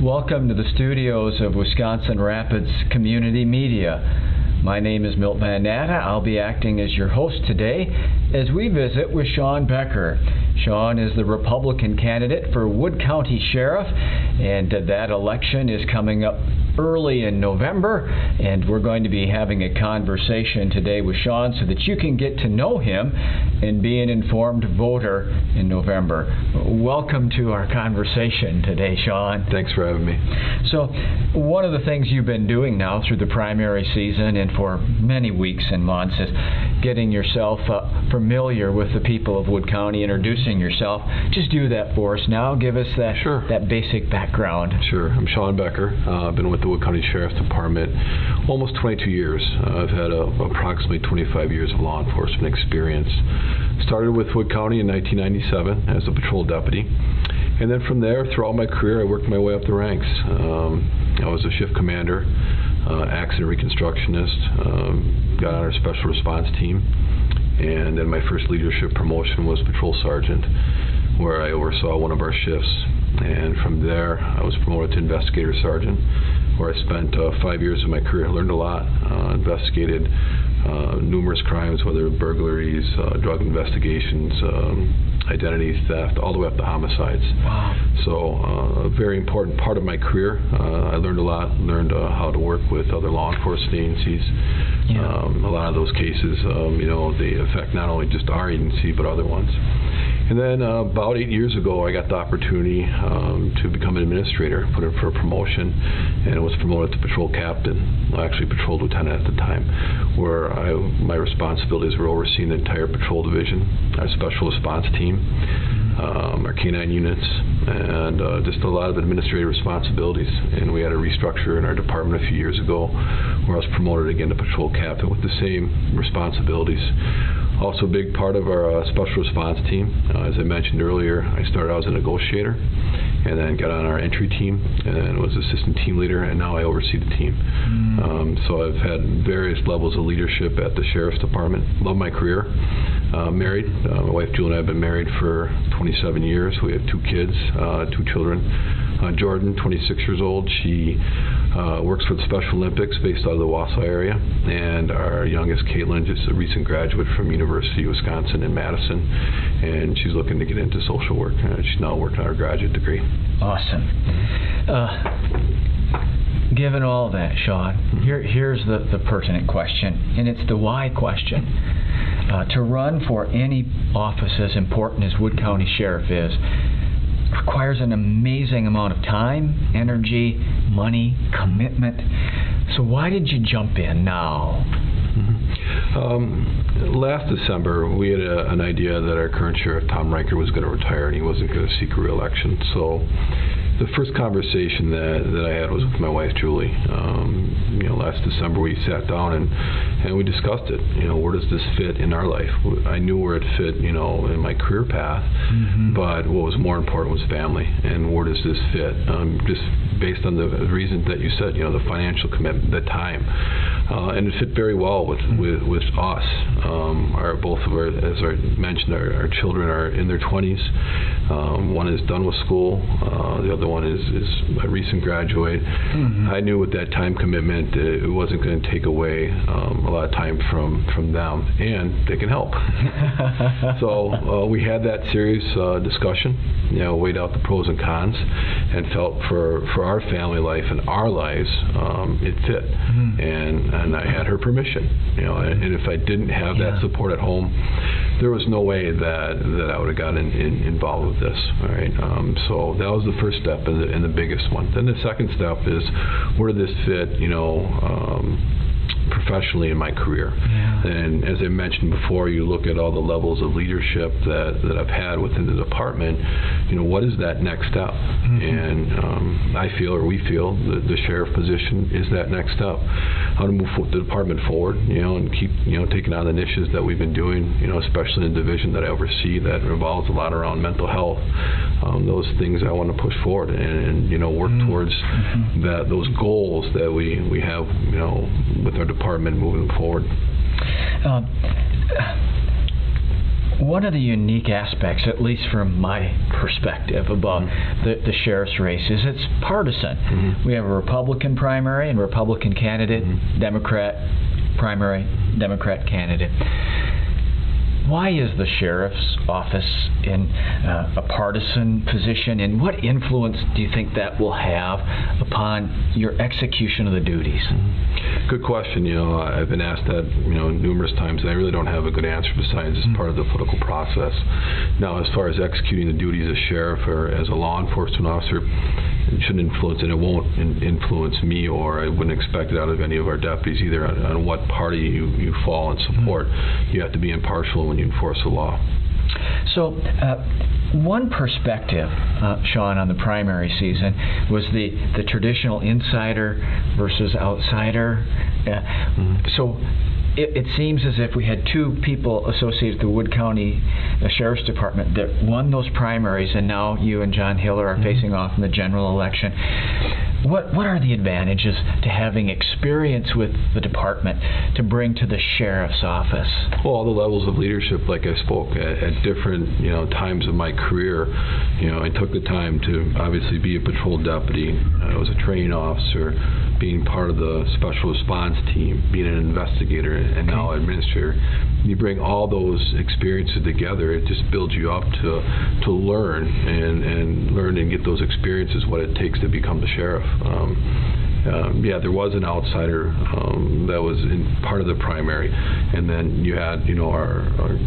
Welcome to the studios of Wisconsin Rapids Community Media. My name is Milt Van Natta. I'll be acting as your host today as we visit with Shawn Becker. Shawn is the Republican candidate for Wood County Sheriff, and that election is coming up early in November, and we're going to be having a conversation today with Shawn so that you can get to know him and be an informed voter in November. Welcome to our conversation today, Shawn. Thanks for having me. So, one of the things you've been doing now through the primary season and for many weeks and months is getting yourself familiar with the people of Wood County, introducing yourself. Just do that for us now. Give us that, that basic background. Sure. I'm Shawn Becker. I've been with the Wood County Sheriff's Department almost 22 years. I've had approximately 25 years of law enforcement experience. Started with Wood County in 1997 as a patrol deputy. And then from there, throughout my career, I worked my way up the ranks. I was a shift commander, accident reconstructionist, got on our special response team, and then my first leadership promotion was patrol sergeant, where I oversaw one of our shifts. And from there, I was promoted to investigator sergeant, where I spent 5 years of my career. I learned a lot, investigated numerous crimes, whether burglaries, drug investigations, identity theft, all the way up to homicides. Wow. So a very important part of my career. I learned a lot, learned how to work with other law enforcement agencies. Yeah. A lot of those cases, they affect not only just our agency, but other ones. And then about 8 years ago, I got the opportunity to become an administrator, put in for a promotion, and was promoted to patrol captain, actually patrol lieutenant at the time, where my responsibilities were overseeing the entire patrol division, our special response team, our K-9 units, and just a lot of administrative responsibilities. And we had a restructure in our department a few years ago where I was promoted again to patrol captain with the same responsibilities. Also a big part of our special response team. As I mentioned earlier, I started out as a negotiator and then got on our entry team and was assistant team leader, and now I oversee the team. So I've had various levels of leadership at the Sheriff's Department. Love my career. Married. My wife Julie and I have been married for 27 years. We have 2 kids, 2 children. Jordan, 26 years old, she works for the Special Olympics based out of the Wausau area, and our youngest, Caitlin, just a recent graduate from University of Wisconsin in Madison, and she's looking to get into social work. She's now working on her graduate degree. Awesome. Given all that, Shawn, here's the pertinent question, and it's the why question. To run for any office as important as Wood County Sheriff is requires an amazing amount of time, energy, money, commitment. So why did you jump in now? Last December, we had an idea that our current sheriff, Tom Riker, was going to retire and he wasn't going to seek a re-election. So the first conversation that I had was with my wife, Julie. Last December we sat down and we discussed it. Where does this fit in our life? I knew where it fit, in my career path, but what was more important was family. And where does this fit? Just based on the reasons that you said, the financial commitment, the time. And it fit very well with us. Both of our, as I mentioned, our children are in their 20s. One is done with school. The other one is a recent graduate. I knew with that time commitment, it wasn't going to take away a lot of time from them, and they can help. So we had that serious discussion, weighed out the pros and cons, and felt for our family life and our lives, it fit. And I had her permission, and if I didn't have that support at home, there was no way that I would have gotten involved with this. All right. So that was the first step and the biggest one. Then the second step is, where did this fit, professionally in my career? And as I mentioned before, you look at all the levels of leadership that I've had within the department, what is that next step? And I feel, or we feel, the sheriff position is that next step. How to move the department forward, and keep, taking on the initiatives that we've been doing, especially in the division that I oversee that revolves a lot around mental health. Those things I want to push forward and work towards those goals that we have, with our department moving forward. One of the unique aspects, at least from my perspective, about the sheriff's race is it's partisan. We have a Republican primary and Republican candidate, Democrat primary, Democrat candidate. Why is the sheriff's office in a partisan position, and what influence do you think that will have upon your execution of the duties? Good question. I've been asked that numerous times, and I really don't have a good answer besides it's part of the political process. Now, as far as executing the duties as sheriff or as a law enforcement officer, it shouldn't influence, and it won't influence me, or I wouldn't expect it out of any of our deputies either on what party you fall and support. You have to be impartial when you enforce the law. So, one perspective, Shawn, on the primary season was the traditional insider versus outsider. So it seems as if we had two people associated with the Wood County Sheriff's Department that won those primaries, and now you and John Hiller are facing off in the general election. What are the advantages to having experience with the department to bring to the sheriff's office? Well, all the levels of leadership, like I spoke, at different times of my career. I took the time to obviously be a patrol deputy. I was a training officer, being part of the special response team, being an investigator, and now administrator. You bring all those experiences together, it just builds you up to learn and learn and get those experiences, what it takes to become the sheriff. There was an outsider that was in part of the primary, and then you had our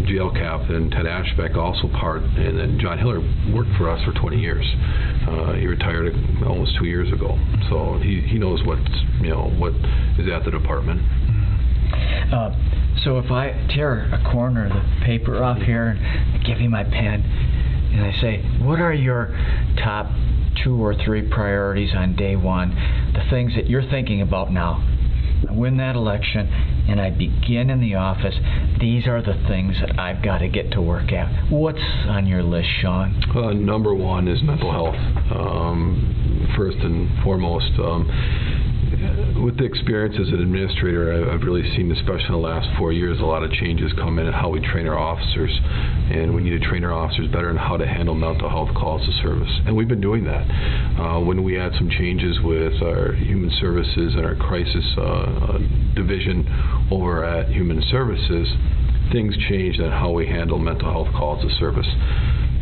jail captain Ted Ashbeck also part, and then John Hiller worked for us for 20 years. He retired almost 2 years ago, so he knows what is at the department. So if I tear a corner of the paper off here and give you my pen, and I say, what are your top 2 or 3 priorities on day one, the things that you're thinking about now? I win that election and I begin in the office. These are the things that I've got to get to work at. What's on your list, Shawn? Number one is mental health. First and foremost, with the experience as an administrator, I've really seen, especially in the last 4 years, a lot of changes come in how we train our officers. And we need to train our officers better on how to handle mental health calls to service. And we've been doing that. When we had some changes with our human services and our crisis division over at human services, things changed on how we handle mental health calls to service.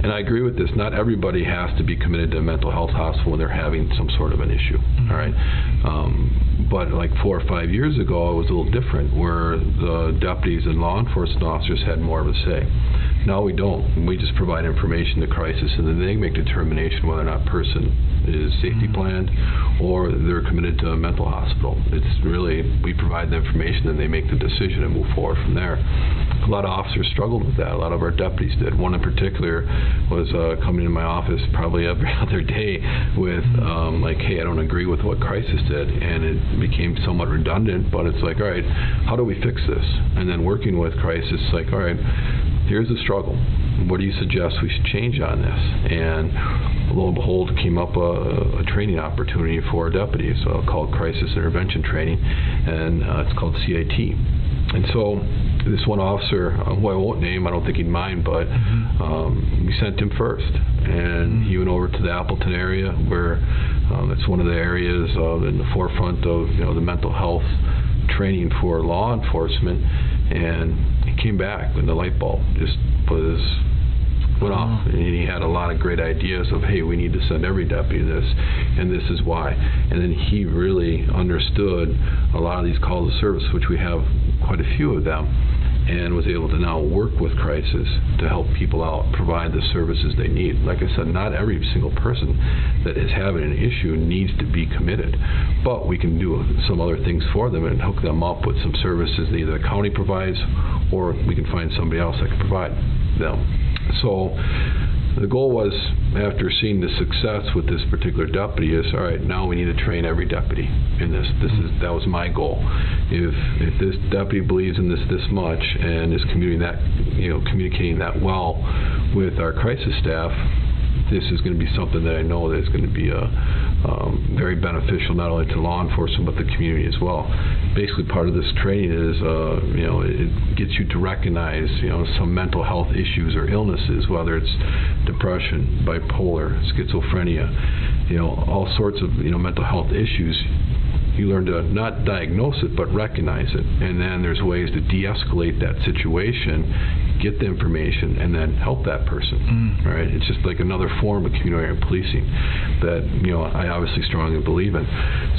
And I agree with this. Not everybody has to be committed to a mental health hospital when they're having some sort of an issue. All right. But like 4 or 5 years ago, it was a little different, where the deputies and law enforcement officers had more of a say. Now we don't. We just provide information to crisis, and then they make determination whether or not person is safety planned or they're committed to a mental hospital. It's really, we provide the information and they make the decision and move forward from there. A lot of officers struggled with that. A lot of our deputies did. One in particular was coming into my office probably every other day with like, hey, I don't agree with what crisis did, and it became somewhat redundant, but it's like, all right, how do we fix this? And then working with crisis, like, all right, here's the struggle. What do you suggest we should change on this? And lo and behold, came up a training opportunity for deputies called Crisis Intervention Training, and it's called CIT. And so this one officer, who I won't name, I don't think he'd mind, but we sent him first. And he went over to the Appleton area, where it's one of the areas in the forefront of the mental health training for law enforcement. And he came back and the light bulb just went off, and he had a lot of great ideas of, hey, we need to send every deputy this, and this is why. And then he really understood a lot of these calls of service, which we have quite a few of them, and was able to now work with crisis to help people out, provide the services they need. Like I said, not every single person that is having an issue needs to be committed, but we can do some other things for them and hook them up with some services that either the county provides or we can find somebody else that can provide them. So the goal was, after seeing the success with this particular deputy, is all right, now we need to train every deputy in this. That was my goal. If this deputy believes in this much and is communicating that well with our crisis staff, this is going to be something that I know that is going to be very beneficial not only to law enforcement but the community as well. Basically, part of this training is, it gets you to recognize, some mental health issues or illnesses, whether it's depression, bipolar, schizophrenia, all sorts of, mental health issues. You learn to not diagnose it, but recognize it. And then there's ways to de-escalate that situation, get the information, and then help that person. Right? It's just like another form of community policing that, I obviously strongly believe in.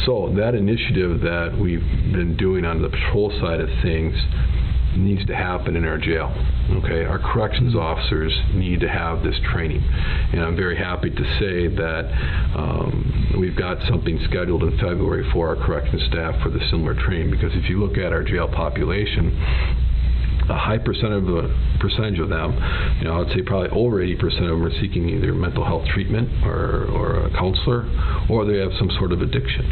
So that initiative that we've been doing on the patrol side of things needs to happen in our jail. Okay, our corrections officers need to have this training, and I'm very happy to say that we've got something scheduled in February for our corrections staff for the similar training. Because if you look at our jail population, a high percentage of them, I would say probably over 80% of them are seeking either mental health treatment or a counselor, or they have some sort of addiction.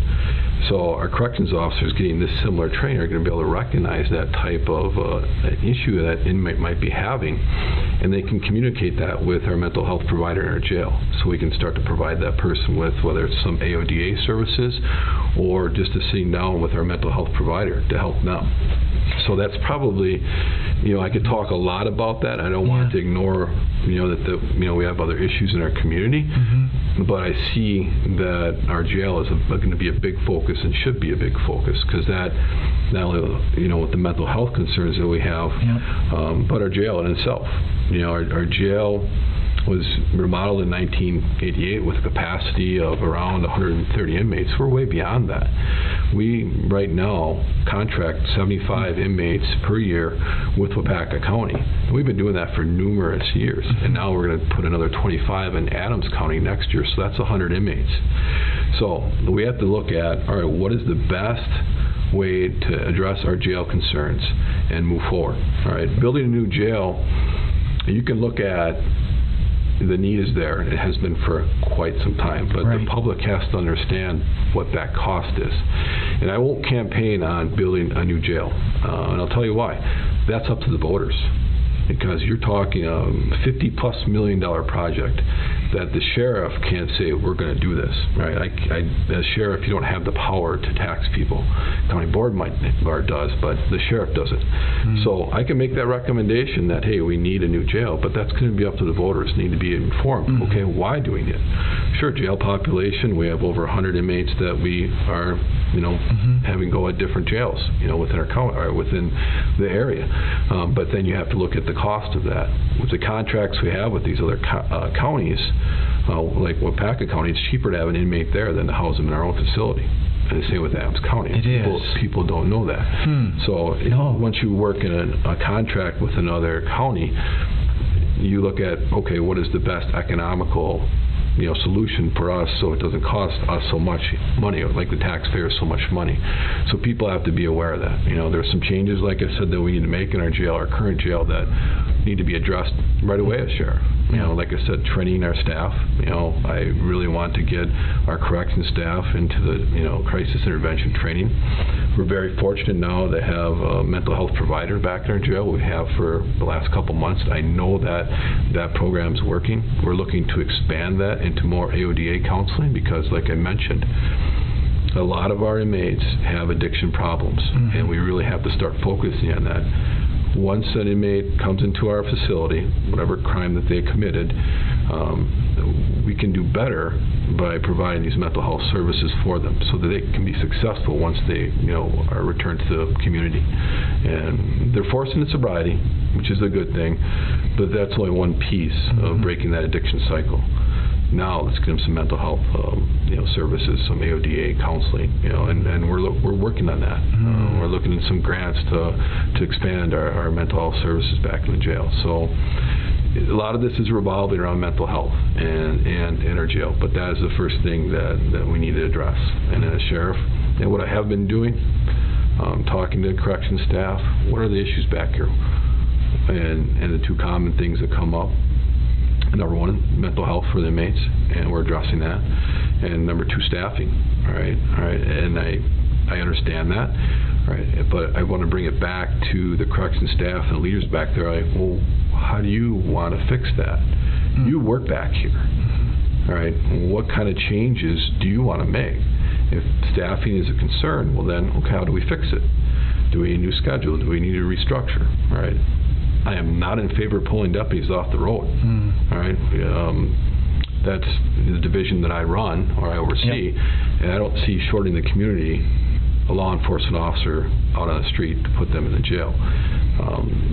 So our corrections officers getting this similar training are going to be able to recognize that type of an issue that inmate might be having, and they can communicate that with our mental health provider in our jail. So we can start to provide that person with whether it's some AODA services or just a sitting down with our mental health provider to help them. So that's probably, I could talk a lot about that. I don't want to ignore, that we have other issues in our community, but I see that our jail is going to be a big focus and should be a big focus, because that not only, with the mental health concerns that we have, but our jail in itself. Our jail was remodeled in 1988 with a capacity of around 130 inmates. We're way beyond that. We, right now, contract 75 inmates per year with Waupaca County. And we've been doing that for numerous years. And now we're going to put another 25 in Adams County next year, so that's 100 inmates. So we have to look at, all right, what is the best way to address our jail concerns and move forward? All right, building a new jail, you can look at the need is there, and it has been for quite some time, but the public has to understand what that cost is. And I won't campaign on building a new jail, and I'll tell you why. That's up to the voters, because you're talking a $50+ million project that the sheriff can't say, we're going to do this, right? As sheriff, you don't have the power to tax people. County board does, but the sheriff doesn't. So I can make that recommendation that, hey, we need a new jail, but that's going to be up to the voters, need to be informed. Okay, why do we need it? Sure, jail population, we have over 100 inmates that we are, having go at different jails, within our county, or within the area. But then you have to look at the cost of that. With the contracts we have with these other counties, like Waupaca County, it's cheaper to have an inmate there than to house them in our own facility. And the same with Adams County. People don't know that. So once you work in a contract with another county, you look at, okay, what is the best economical solution for us, so it doesn't cost us so much money, like the taxpayers so much money. So people have to be aware of that. There's some changes, like I said, that we need to make in our jail, our current jail, that need to be addressed right away as sheriff. Like I said, training our staff. I really want to get our corrections staff into the crisis intervention training. We're very fortunate now to have a mental health provider back in our jail. We have for the last couple months. I know that program's working. We're looking to expand that into more AODA counseling, because, like I mentioned, a lot of our inmates have addiction problems, and we really have to start focusing on that. Once an inmate comes into our facility, whatever crime that they committed, we can do better by providing these mental health services for them, so that they can be successful once they, are returned to the community. And they're forced into sobriety, which is a good thing, but that's only one piece of breaking that addiction cycle. Now let's get them some mental health, services, some AODA counseling, and we're working on that. We're looking at some grants to expand our mental health services back in the jail. So a lot of this is revolving around mental health and in our jail, but that is the first thing that we need to address. And as sheriff, and what I have been doing, talking to corrections staff, what are the issues back here, and the two common things that come up. Number one, mental health for the inmates, and we're addressing that. And number two, staffing. All right, and I understand that. All right, but I want to bring it back to the corrections staff and leaders back there. Like, well, how do you want to fix that? You work back here. All right, what kind of changes do you want to make? If staffing is a concern, well then, okay, how do we fix it? Do we need a new schedule? Do we need to restructure? All right. I am not in favor of pulling deputies off the road. All right. That's the division that I run or I oversee, and I don't see shorting the community a law enforcement officer out on the street to put them in the jail.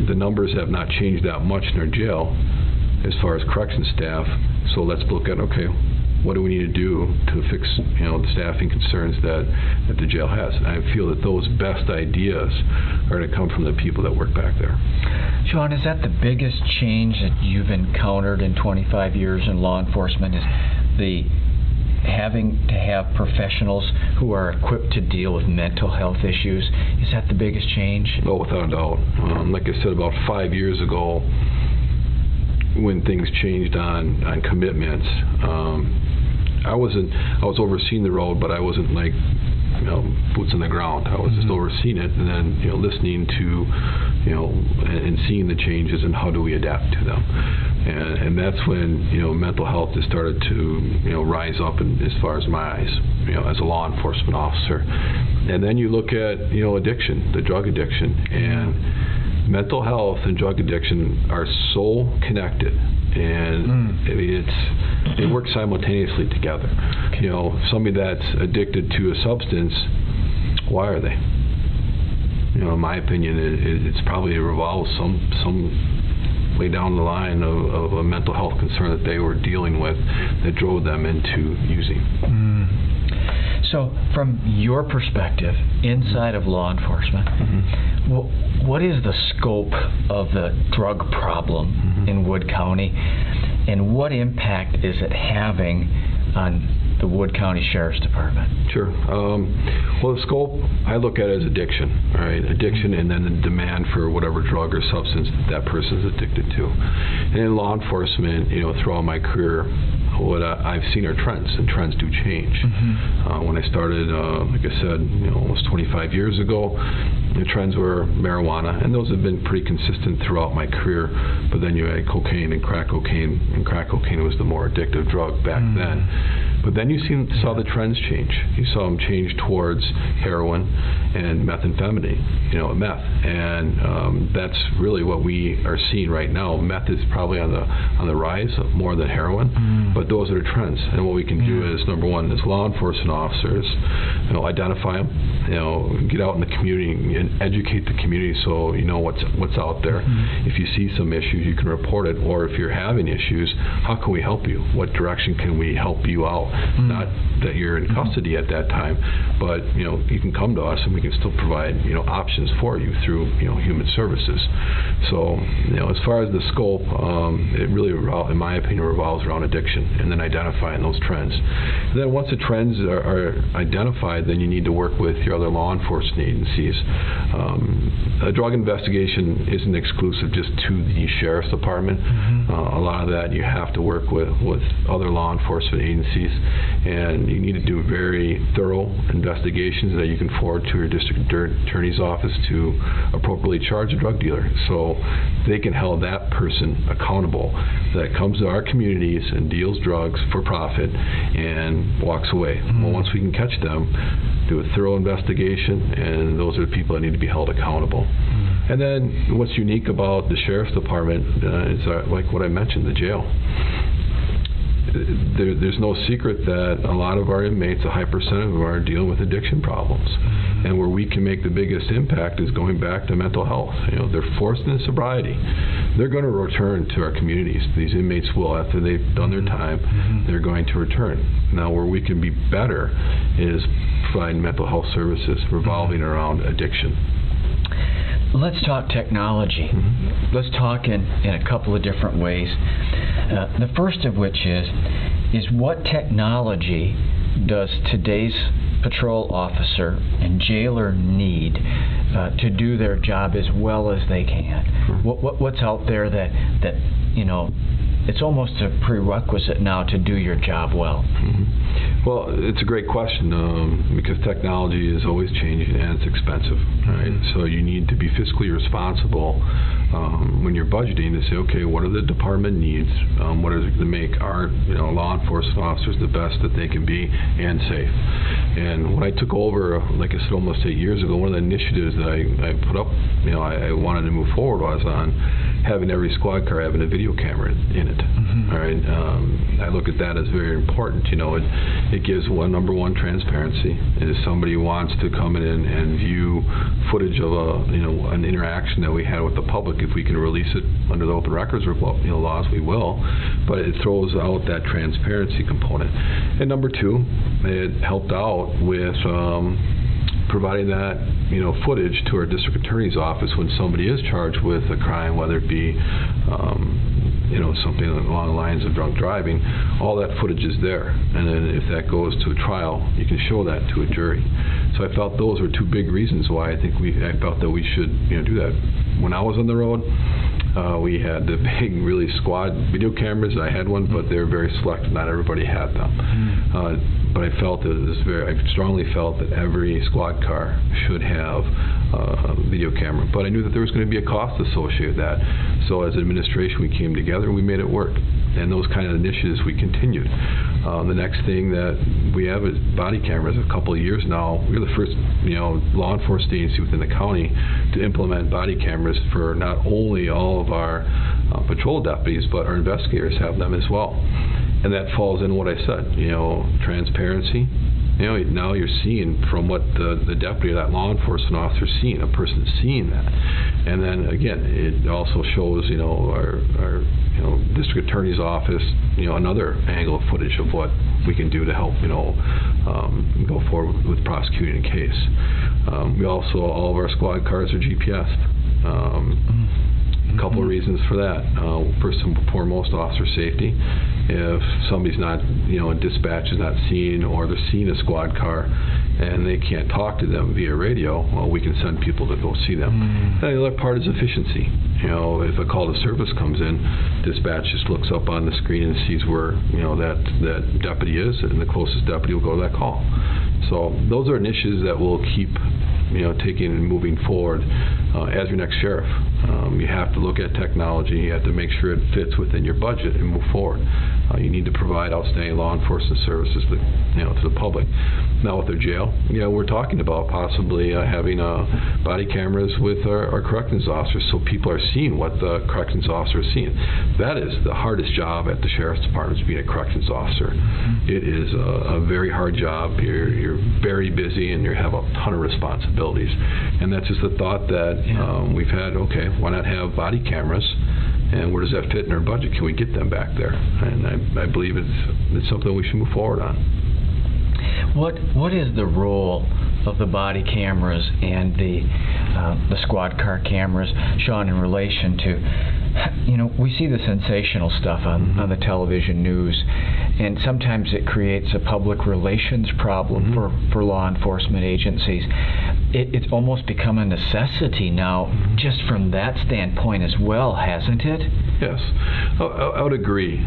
The numbers have not changed that much in our jail as far as corrections staff. So let's look at, okay, what do we need to do to fix, the staffing concerns that the jail has? And I feel that those best ideas are going to come from the people that work back there. Shawn, is that the biggest change that you've encountered in 25 years in law enforcement, is the having to have professionals who are equipped to deal with mental health issues? Is that the biggest change? Oh, without a doubt. Like I said, about 5 years ago, when things changed on commitments, I was overseeing the road, but I wasn't like boots on the ground. I was just overseeing it, and then listening to and seeing the changes and how do we adapt to them. And that's when mental health has started to rise up as far as my eyes, as a law enforcement officer. And then you look at addiction, the drug addiction, and mental health and drug addiction are so connected, and they work simultaneously together. Somebody that's addicted to a substance, why are they? In my opinion, it's probably revolves some way down the line of a mental health concern that they were dealing with that drove them into using. So, from your perspective, inside of law enforcement, what is the scope of the drug problem in Wood County, and what impact is it having on the Wood County Sheriff's Department? Sure. Well, the scope I look at as addiction, right? Addiction, and then the demand for whatever drug or substance that person is addicted to. And in law enforcement, throughout my career, what I've seen are trends, and trends do change. When I started, like I said, almost 25 years ago, the trends were marijuana, and those have been pretty consistent throughout my career. But then you had cocaine and crack cocaine was the more addictive drug back then. But then you saw the trends change. You saw them change towards heroin and methamphetamine, meth, and that's really what we are seeing right now. Meth is probably on the rise more than heroin, but those are the trends. And what we can do is, number one, as law enforcement officers, identify them, get out in the community and educate the community so you know what's out there. If you see some issues, you can report it, or if you're having issues, how can we help you? What direction can we help you out? Not that you're in custody at that time, but you can come to us and we can still provide options for you through human services. So as far as the scope, it really, in my opinion, revolves around addiction and then identifying those trends. And then once the trends are identified, then you need to work with your other law enforcement agencies. A drug investigation isn't exclusive just to the Sheriff's Department. A lot of that you have to work with other law enforcement agencies, and you need to do very thorough investigations that you can forward to your district attorney's office to appropriately charge a drug dealer, so they can hold that person accountable that comes to our communities and deals drugs for profit and walks away. Well, once we can catch them, do a thorough investigation, and those are the people that need to be held accountable. And then what's unique about the Sheriff's Department is like what I mentioned, the jail. There's no secret that a lot of our inmates, a high percentage of them, are dealing with addiction problems. And where we can make the biggest impact is going back to mental health. They're forced into sobriety. They're going to return to our communities. These inmates will, after they've done their time, they're going to return. Now, where we can be better is providing mental health services revolving around addiction. Let's talk technology. Let's talk in a couple of different ways. The first of which is what technology does today's patrol officer and jailer need to do their job as well as they can? What's out there that it's almost a prerequisite now to do your job well? Well, it's a great question because technology is always changing and it's expensive, right? So you need to be fiscally responsible when you're budgeting, to say, okay, what are the department needs? What is it to make our law enforcement officers the best that they can be and safe? And when I took over, like I said, almost 8 years ago, one of the initiatives that I put up, I wanted to move forward was on having every squad car having a video camera in it. Mm-hmm. All right, I look at that as very important. It gives number one transparency. And if somebody wants to come in and view footage of an interaction that we had with the public, if we can release it under the open records laws, we will. But it throws out that transparency component. And number two, it helped out with providing that footage to our district attorney's office when somebody is charged with a crime, whether it be something along the lines of drunk driving. All that footage is there, and then if that goes to a trial, you can show that to a jury. So I felt those were two big reasons why I felt that we should do that. When I was on the road, we had the big, really squad video cameras. I had one, but they were very selective. Not everybody had them. But I strongly felt that every squad car should have a video camera. But I knew that there was going to be a cost associated with that. So as an administration, we came together and we made it work. And those kind of initiatives we continued. The next thing that we have is body cameras. A couple of years now, we're the first law enforcement agency within the county to implement body cameras for not only all of our patrol deputies, but our investigators have them as well. And that falls in what I said, transparency. Now you're seeing from what the deputy or that law enforcement officer is seeing, a person seeing that. And then again, it also shows, our district attorney's office, another angle of footage of what we can do to help, go forward with prosecuting a case. We also, all of our squad cars are GPS'd. A couple of reasons for that. First and foremost, officer safety. If somebody's not, dispatch is not seen, or they're seeing a squad car and they can't talk to them via radio, well, we can send people to go see them. And the other part is efficiency. If a call to service comes in, dispatch just looks up on the screen and sees where, that deputy is, and the closest deputy will go to that call. So those are initiatives that will keep taking and moving forward as your next sheriff. You have to look at technology. You have to make sure it fits within your budget and move forward. You need to provide outstanding law enforcement services to the public. Now with the jail, we're talking about possibly having body cameras with our corrections officers, so people are seeing what the corrections officer is seeing. That is the hardest job at the sheriff's department, is being a corrections officer. It is a very hard job. You're very busy and you have a ton of responsibilities. And that's just the thought that we've had. Okay, why not have body cameras? And where does that fit in our budget? Can we get them back there? And I believe it's something we should move forward on. What is the role of the body cameras and the squad car cameras, Shawn, in relation to, we see the sensational stuff on the television news, and sometimes it creates a public relations problem for law enforcement agencies. It's almost become a necessity now, just from that standpoint as well, hasn't it? Yes, I would agree.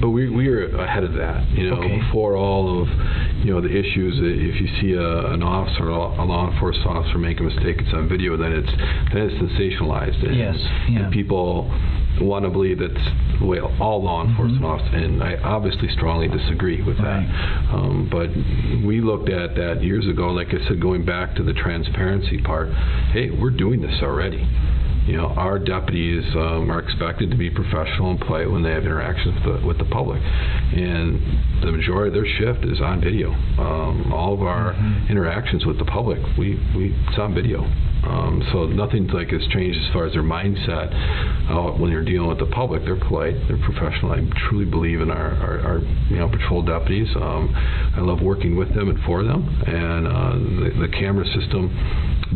But we are ahead of that, before all of, the issues. If you see an officer, a law enforcement officer make a mistake, it's on video, then it's sensationalized. And people want to believe that's the way all law enforcement officers, and I obviously strongly disagree with that. But we looked at that years ago, like I said, going back to the transparency part. Hey, we're doing this already. Our deputies are expected to be professional and polite when they have interactions with the public, and the majority of their shift is on video. All of our interactions with the public, it's on video. So nothing has changed as far as their mindset. When you're dealing with the public, they're polite, they're professional. I truly believe in our patrol deputies. I love working with them and for them, and the camera system,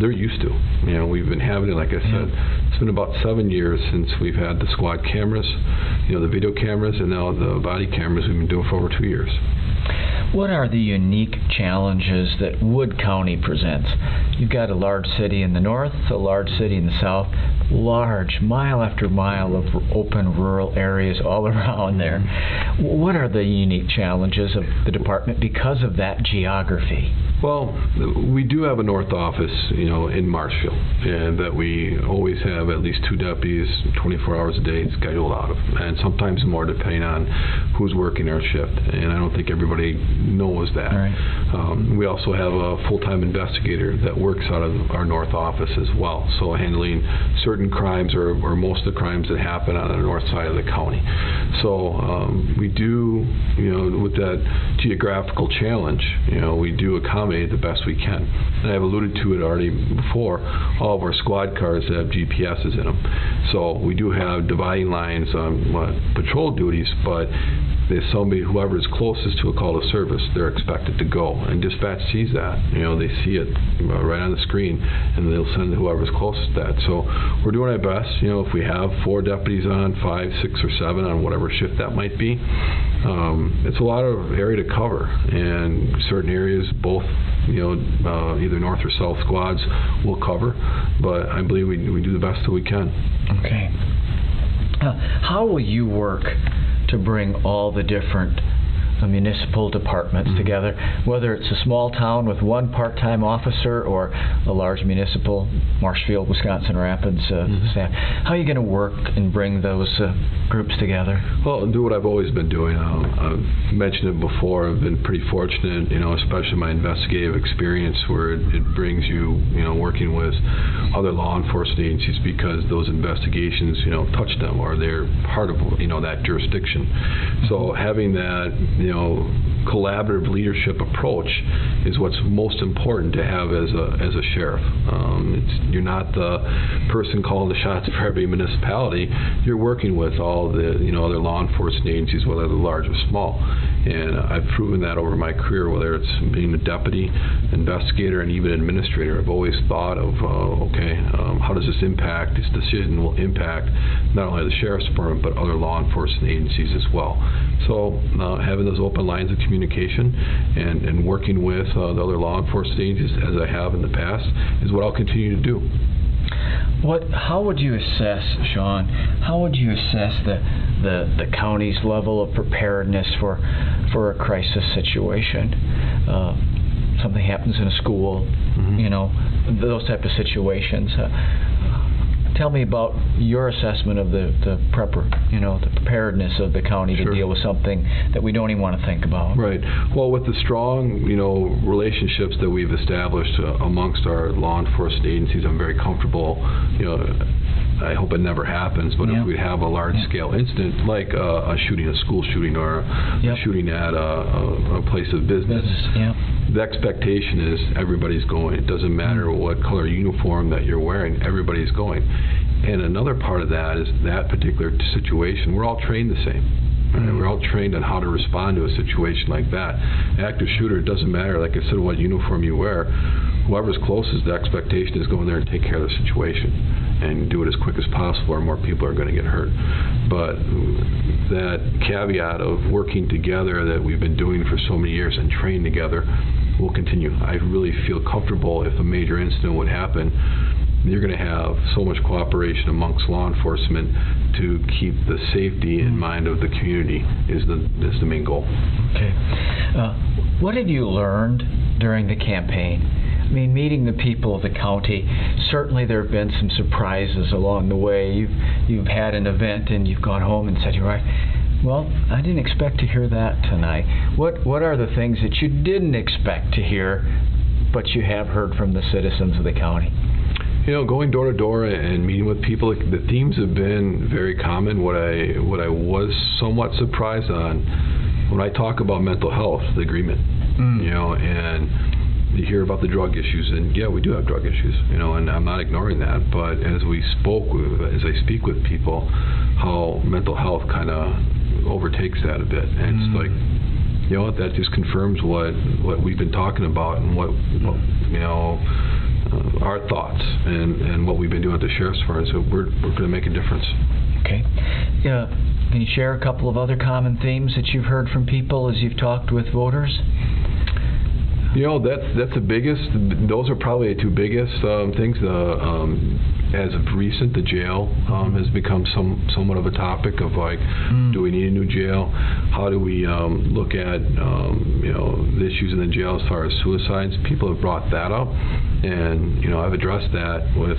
they're used to. We've been having it, like I said, it's been about 7 years since we've had the squad cameras, the video cameras, and now the body cameras we've been doing for over 2 years. What are the unique challenges that Wood County presents? You've got a large city in the north, a large city in the south, large mile after mile of open rural areas all around there. What are the unique challenges of the department because of that geography? Well, we do have a north office, in Marshfield, and that we always have at least 2 deputies 24 hours a day scheduled out of, and sometimes more depending on who's working our shift. And I don't think everybody knows that. Right. We also have a full-time investigator that works out of our north office as well, so handling certain crimes or most of the crimes that happen on the north side of the county. So we do, with that geographical challenge, we do accommodate the best we can. And I've alluded to it already before, all of our squad cars have GPSs in them. So we do have dividing lines on patrol duties, but if whoever is closest to a call to service, they're expected to go. And dispatch sees that. They see it right on the screen, and they'll send whoever's closest to that. So we're doing our best. If we have 4 deputies on, 5, 6, or 7 on whatever shift that might be, it's a lot of area to cover. And certain areas, both either north or south squads will cover. But I believe we do the best that we can. Okay. How will you work to bring all the different municipal departments together, whether it's a small town with 1 part-time officer or a large municipal, Marshfield, Wisconsin Rapids staff? How are you going to work and bring those groups together? Well, do what I've always been doing. I've mentioned it before. I've been pretty fortunate, especially my investigative experience, where it brings you, working with other law enforcement agencies, because those investigations, touch them, or they're part of, that jurisdiction. So having that, collaborative leadership approach is what's most important to have as a sheriff. You're not the person calling the shots for every municipality. You're working with all the other law enforcement agencies, whether they're large or small. And I've proven that over my career, whether it's being a deputy, investigator, and even administrator. I've always thought of, how does this impact, this decision will impact not only the sheriff's department, but other law enforcement agencies as well. So having those open lines of communication and working with the other law enforcement agencies, as I have in the past, is what I'll continue to do. How would you assess, Shawn, the county's level of preparedness for a crisis situation? Something happens in a school, those type of situations. Tell me about your assessment of the preparedness of the county to deal with something that we don't even want to think about. Right. Well, with the strong, relationships that we've established amongst our law enforcement agencies, I'm very comfortable, I hope it never happens, but if we have a large-scale incident, like a shooting, a school shooting, or a shooting at a place of business, the expectation is everybody's going. It doesn't matter what color uniform that you're wearing, everybody's going. And another part of that is that particular situation, we're all trained the same. Right? We're all trained on how to respond to a situation like that. Active shooter, it doesn't matter, like I said, what uniform you wear. Whoever's closest, the expectation is go in there and take care of the situation and do it as quick as possible, or more people are going to get hurt. But that caveat of working together that we've been doing for so many years and trained together will continue. I really feel comfortable if a major incident would happen, you're going to have so much cooperation amongst law enforcement to keep the safety in mind of the community is the main goal. Okay. What have you learned during the campaign? I mean, meeting the people of the county, certainly there have been some surprises along the way. You've had an event and you've gone home and said, you're right, well, I didn't expect to hear that tonight. What are the things that you didn't expect to hear, but you have heard from the citizens of the county? Going door to door and meeting with people, the themes have been very common. What I was somewhat surprised on, when I talk about mental health, the agreement, and you hear about the drug issues, and we do have drug issues, and I'm not ignoring that. But as I speak with people, how mental health kind of overtakes that a bit, and it's like, that just confirms what we've been talking about and what our thoughts and what we've been doing at the Sheriff's Department. So we're going to make a difference. Okay. Can you share a couple of other common themes that you've heard from people as you've talked with voters? That's the biggest. Those are probably the two biggest things. As of recent, the jail has become somewhat of a topic of like, do we need a new jail? How do we look at the issues in the jail as far as suicides? People have brought that up, and I've addressed that with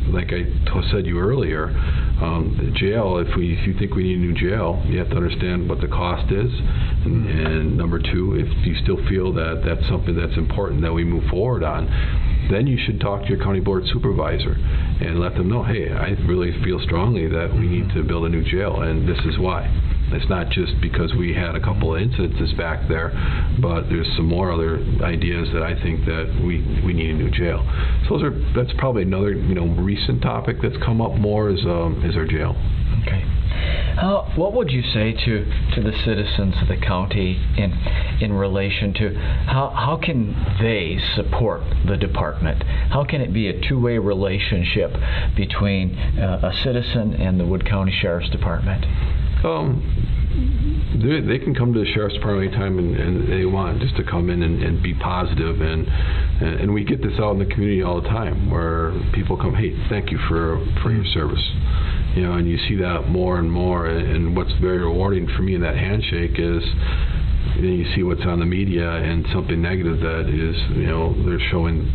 like I said to you earlier, the jail, if you think we need a new jail, you have to understand what the cost is. And number two, if you still feel that that's something that's important that we move forward on, then you should talk to your county board supervisor and let them know, hey, I really feel strongly that we need to build a new jail, and this is why. It's not just because we had a couple of incidences back there, but there's some more other ideas that I think that we need a new jail. So that's probably another recent topic that's come up more is our jail. Okay. What would you say to the citizens of the county in relation to how can they support the department? How can it be a two-way relationship between a citizen and the Wood County Sheriff's Department? They can come to the Sheriff's Department anytime and they want, just to come in and be positive, and we get this out in the community all the time where people come, hey, thank you for your service. And you see that more and more, and what's very rewarding for me in that handshake is you see what's on the media and something negative that is, they're showing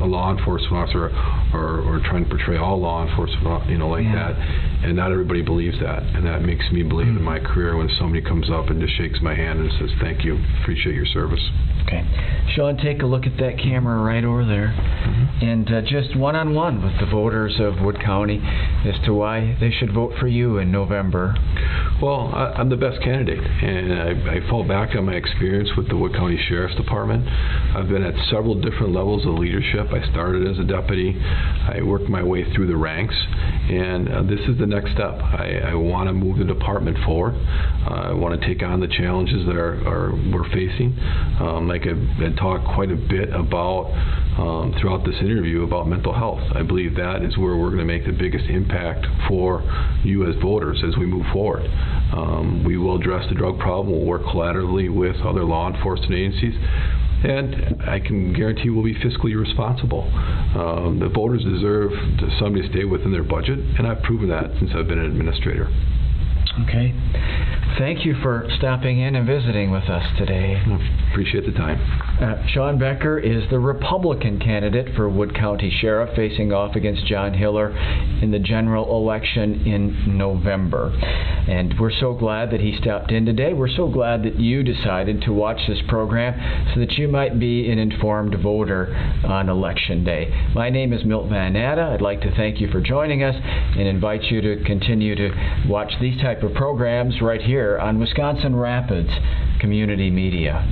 a law enforcement officer or trying to portray all law enforcement, like that, and not everybody believes that, and that makes me believe in my career when somebody comes up and just shakes my hand and says, thank you, appreciate your service. Okay. Shawn, take a look at that camera right over there, and just one-on-one with the voters of Wood County as to why they should vote for you in November. Well, I'm the best candidate, and I fall back on my experience with the Wood County Sheriff's Department. I've been at several different levels of leadership. I started as a deputy. I worked my way through the ranks, and this is the next step. I want to move the department forward. I want to take on the challenges that we're facing. Like I've talked quite a bit about throughout this interview about mental health. I believe that is where we're going to make the biggest impact for you as voters as we move forward. We will address the drug problem. We'll work collaboratively with other law enforcement agencies, and I can guarantee we'll be fiscally responsible. The voters deserve somebody to stay within their budget, and I've proven that since I've been an administrator. Okay. Thank you for stopping in and visiting with us today. Appreciate the time. Shawn Becker is the Republican candidate for Wood County Sheriff, facing off against John Hiller in the general election in November. And we're so glad that he stopped in today. We're so glad that you decided to watch this program so that you might be an informed voter on Election Day. My name is Milt Van Natta. I'd like to thank you for joining us and invite you to continue to watch these type of programs right here on Wisconsin Rapids Community Media.